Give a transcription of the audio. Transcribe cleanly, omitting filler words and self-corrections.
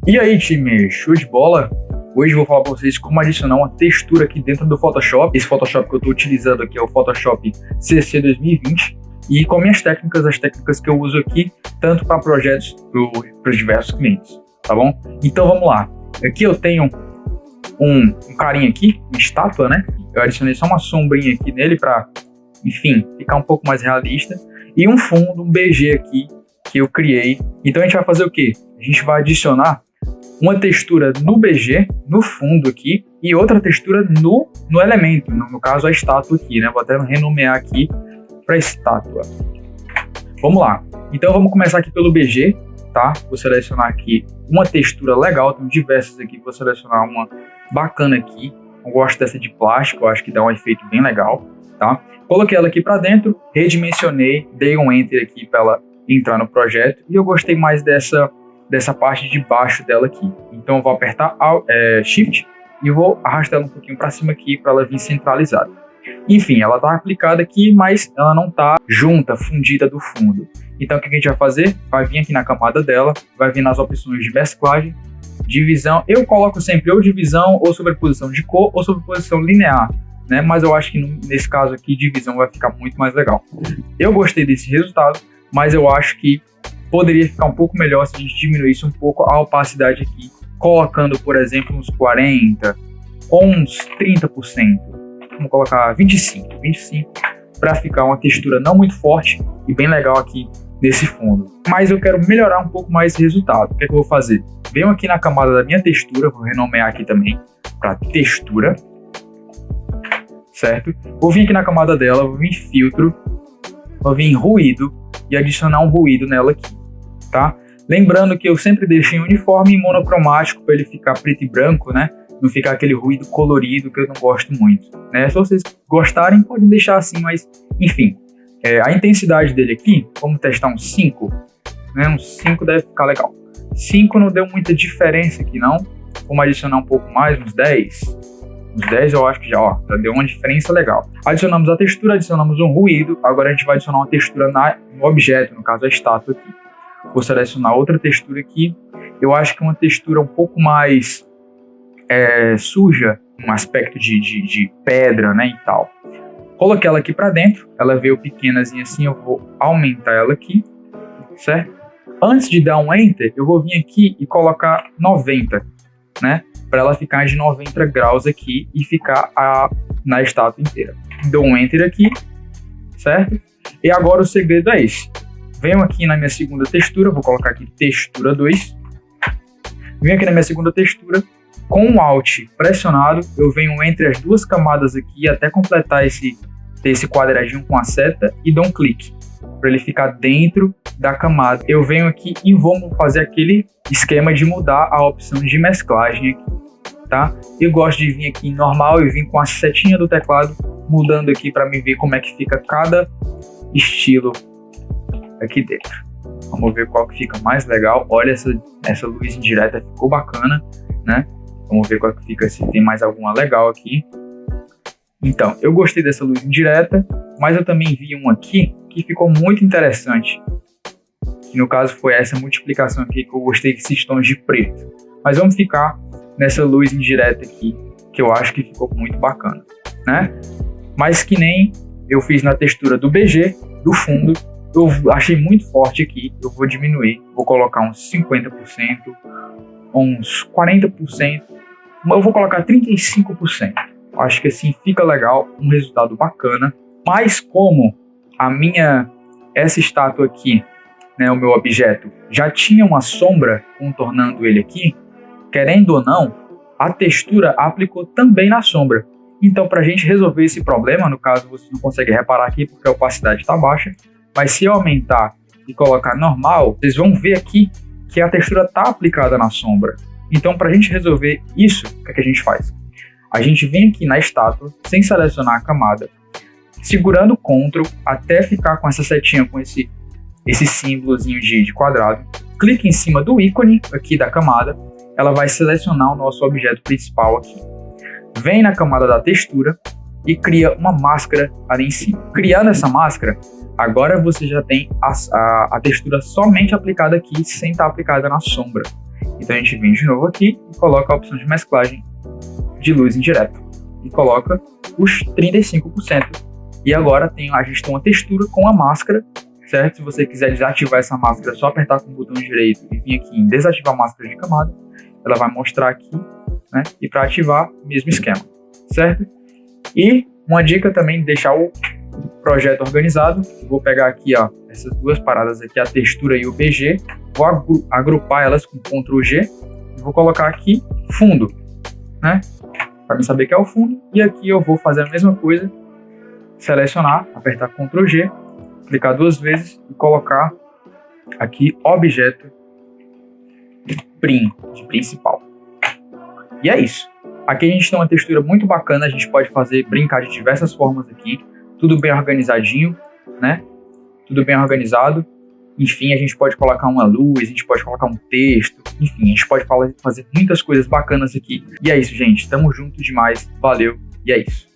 E aí, time, show de bola? Hoje eu vou falar para vocês como adicionar uma textura aqui dentro do Photoshop. Esse Photoshop que eu estou utilizando aqui é o Photoshop CC 2020 e com minhas técnicas, as técnicas que eu uso aqui, tanto para projetos para diversos clientes, tá bom? Então vamos lá. Aqui eu tenho um carinha aqui, uma estátua, né? Eu adicionei só uma sombrinha aqui nele para, enfim, ficar um pouco mais realista. E um fundo, um BG aqui que eu criei. Então a gente vai fazer o quê? A gente vai adicionar uma textura no BG, no fundo aqui, e outra textura no elemento, no caso a estátua aqui, né? Vou até renomear aqui para estátua. Vamos lá. Então vamos começar aqui pelo BG, tá? Vou selecionar aqui uma textura legal, tem diversas aqui, vou selecionar uma bacana aqui. Eu gosto dessa de plástico, eu acho que dá um efeito bem legal, tá? Coloquei ela aqui para dentro, redimensionei, dei um Enter aqui para ela entrar no projeto, e eu gostei mais dessa parte de baixo dela aqui. Então eu vou apertar Shift e vou arrastar ela um pouquinho para cima aqui para ela vir centralizada. Enfim, ela está aplicada aqui, mas ela não está junta, fundida do fundo. Então o que a gente vai fazer? Vai vir aqui na camada dela, vai vir nas opções de mesclagem, divisão. Eu coloco sempre ou divisão, ou sobreposição de cor, ou sobreposição linear, né? Mas eu acho que nesse caso aqui, divisão vai ficar muito mais legal. Eu gostei desse resultado, mas eu acho que poderia ficar um pouco melhor se a gente diminuísse um pouco a opacidade aqui, colocando, por exemplo, uns 40% ou uns 30%. Vamos colocar 25% para ficar uma textura não muito forte e bem legal aqui nesse fundo. Mas eu quero melhorar um pouco mais esse resultado. O que é que eu vou fazer? Venho aqui na camada da minha textura, vou renomear aqui também para textura, certo? Vou vir aqui na camada dela, vou vir em filtro, vou vir em ruído e adicionar um ruído nela aqui, tá? Lembrando que eu sempre deixo em uniforme e monocromático para ele ficar preto e branco, né? Não ficar aquele ruído colorido que eu não gosto muito, né? Se vocês gostarem, podem deixar assim, mas enfim. A intensidade dele aqui, vamos testar uns 5, né? Uns 5 deve ficar legal. 5 não deu muita diferença aqui não. Vamos adicionar um pouco mais, uns 10. Uns 10 eu acho que já deu uma diferença legal. Adicionamos a textura, adicionamos um ruído. Agora a gente vai adicionar uma textura no objeto, no caso a estátua aqui. Vou selecionar outra textura aqui. Eu acho que uma textura um pouco mais suja, um aspecto de pedra, né, e tal. Coloquei ela aqui para dentro. Ela veio pequenazinha assim, eu vou aumentar ela aqui, certo? Antes de dar um Enter, eu vou vir aqui e colocar 90, né? Para ela ficar de 90 graus aqui e ficar na estátua inteira. Dou um Enter aqui, certo? E agora o segredo é esse. Venho aqui na minha segunda textura, vou colocar aqui textura 2. Venho aqui na minha segunda textura, com o Alt pressionado, eu venho entre as duas camadas aqui até completar esse quadradinho com a seta e dou um clique para ele ficar dentro da camada. Eu venho aqui e vou fazer aquele esquema de mudar a opção de mesclagem aqui, tá? Eu gosto de vir aqui em normal e vir com a setinha do teclado mudando aqui para me ver como é que fica cada estilo aqui dentro. Vamos ver qual que fica mais legal. Olha, essa luz indireta ficou bacana, né? Vamos ver qual que fica, se tem mais alguma legal aqui. Então, eu gostei dessa luz indireta, mas eu também vi um aqui que ficou muito interessante. Que no caso foi essa multiplicação aqui que eu gostei desses tons de preto. Mas vamos ficar nessa luz indireta aqui, que eu acho que ficou muito bacana, né? Mas que nem eu fiz na textura do BG, do fundo, eu achei muito forte aqui. Eu vou diminuir, vou colocar uns 50%, uns 40%, eu vou colocar 35%. Acho que assim fica legal, um resultado bacana. Mas como essa estátua aqui, né, o meu objeto, já tinha uma sombra contornando ele aqui, querendo ou não, a textura aplicou também na sombra. Então, para a gente resolver esse problema, no caso você não consegue reparar aqui porque a opacidade está baixa, mas se eu aumentar e colocar normal, vocês vão ver aqui que a textura está aplicada na sombra. Então, para a gente resolver isso, o que é que a gente faz? A gente vem aqui na estátua, sem selecionar a camada, segurando Ctrl até ficar com essa setinha, com esse símbolozinho de quadrado. Clique em cima do ícone aqui da camada, ela vai selecionar o nosso objeto principal aqui. Vem na camada da textura e cria uma máscara ali em cima. Criando essa máscara, agora você já tem a textura somente aplicada aqui, sem estar aplicada na sombra. Então a gente vem de novo aqui e coloca a opção de mesclagem de luz indireta e coloca os 35%. E agora a gente tem uma textura com a máscara, certo? Se você quiser desativar essa máscara, é só apertar com o botão direito e vir aqui em desativar a máscara de camada. Ela vai mostrar aqui, né? E para ativar, o mesmo esquema, certo? E uma dica também, deixar o projeto organizado. Vou pegar aqui, ó, essas duas paradas aqui, a textura e o BG, vou agrupar elas com Ctrl G e vou colocar aqui fundo, né? Para me saber que é o fundo. E aqui eu vou fazer a mesma coisa, selecionar, apertar Ctrl G, clicar duas vezes e colocar aqui objeto Prim, de principal. E é isso. Aqui a gente tem uma textura muito bacana, a gente pode brincar de diversas formas aqui, tudo bem organizadinho, né? Tudo bem organizado. Enfim, a gente pode colocar uma luz, a gente pode colocar um texto, enfim, a gente pode fazer muitas coisas bacanas aqui. E é isso, gente. Tamo junto demais. Valeu. E é isso.